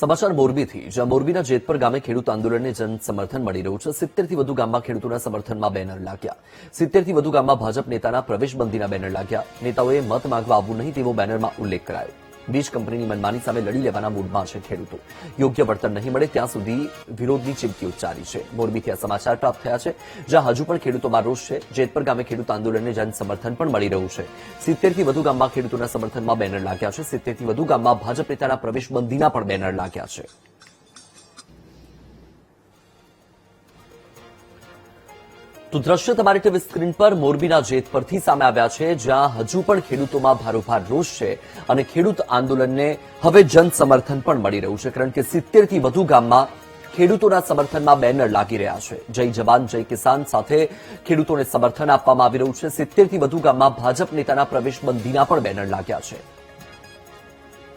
સમાચાર મોરબીથી, જ્યાં મોરબીના જેતપર ગામે ખેડૂત આંદોલનને જન સમર્થન મળી રહ્યું છે। 70 થી વધુ ગામમાં ખેડૂતોના સમર્થનમાં બેનર લાગ્યા। 70 થી વધુ ગામમાં ભાજપ નેતાના પ્રવેશબંધીના બેનર લાગ્યા। નેતાઓએ મત માંગવા આવવું નહીં તેવો બેનરમાં ઉલ્લેખ કરાયો। બીજ કંપનીની મનમાની સામે લડી લેવાના મૂડમાં છે ખેડૂતો। યોગ્ય વળતર નહીં મળે ત્યાં સુધી વિરોધની ચીમકી ઉચ્ચારી છે। મોરબીથી આ સમાચાર પ્રાપ્ત થયા છે, જ્યાં હજુ પણ ખેડૂતોમાં રોષ છે। જેતપર ગામે ખેડૂત આંદોલનને જન સમર્થન પણ મળી રહ્યું છે। 70 થી વધુ ગામમાં ખેડૂતોના સમર્થનમાં બેનર લાગ્યા છે। 70 થી વધુ ગામમાં ભાજપ નેતાના પ્રવેશબંધીના પણ બેનર લાગ્યા છે। તો દ્રશ્ય તમારી ટીવી સ્ક્રીન પર મોરબીના જેતપરથી સામે આવ્યા છે, જ્યાં હજુ પણ ખેડૂતોમાં ભારોભાર રોષ છે અને ખેડૂત આંદોલનને હવે જન સમર્થન પણ મળી રહ્યું છે, કારણ કે 70 થી વધુ ગામમાં ખેડૂતોના સમર્થનમાં બેનર લાગી રહ્યા છે। જય જવાન જય કિસાન સાથે ખેડૂતોને સમર્થન આપવામાં આવી રહ્યું છે। 70 થી વધુ ગામમાં ભાજપ નેતાના પ્રવેશબંધીના પણ બેનર લાગ્યા છે।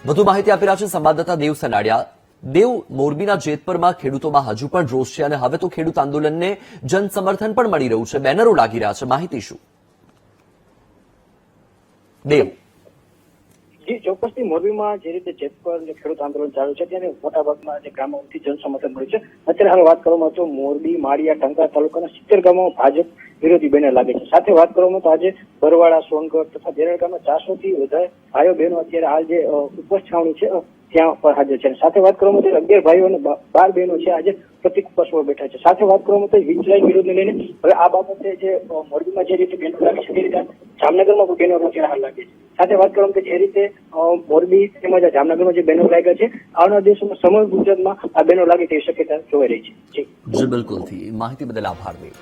વધુ માહિતી આપી રહ્યા છે સંવાદદાતા દેવ સનાડિયા। દેવ, મોરબીના જેતપરમાં ખેડૂતોમાં હજુ પણ રોષ છે અને હવે તો ખેડૂત આંદોલનને જન સમર્થન પણ મળી રહ્યું છે, બેનરો લાગી રહ્યા છે, માહિતી શું? દેવ જી, ચોક્કસથી મોરબીમાં જે રીતે જેતપર ખેડૂત આંદોલન ચાલુ છે ત્યારે મોટાભાગના જે ગામોથી જન સમર્થન મળ્યું છે। અત્યારે હાલ વાત કરવામાં તો મોરબી, માળિયા, ટંકાર તાલુકાના 70 ગામોમાં ભાજપ વિરોધી બેનર લાગે છે। સાથે વાત કરવામાં તો આજે બરવાડા, સોનગઢ તથા દેરડ ગામના 400 થી વધારે ભાઈઓ બહેનો અત્યારે હાલ જે ઉપવાસ છાવણી છે ત્યાં પર હાજર છે। સાથે વાત કરવામાં તો 11 ભાઈઓ અને 12 બહેનો છે આજે પ્રતિક ઉપવાસ પર બેઠા છે। સાથે વાત કરવામાં તો વીજળાઈ વિરોધને લઈને હવે આ બાબતે જે મોરબીમાં જે રીતે બેનર લાગે છે તે રીતે જામનગરમાં પણ બેનરો અત્યારે હાલ લાગે છે। સાથે વાત કરવામાં તો જે રીતે મોરબી તેમજ જામનગરમાં જે બેનર લાગ્યા છે, આવનારા દિવસોમાં સમગ્ર ગુજરાતમાં આ બેનર લાગે તેવી શક્યતા જોવાઈ રહી છે। જી બિલકુલ, માહિતી બદલ આભાર દેવ।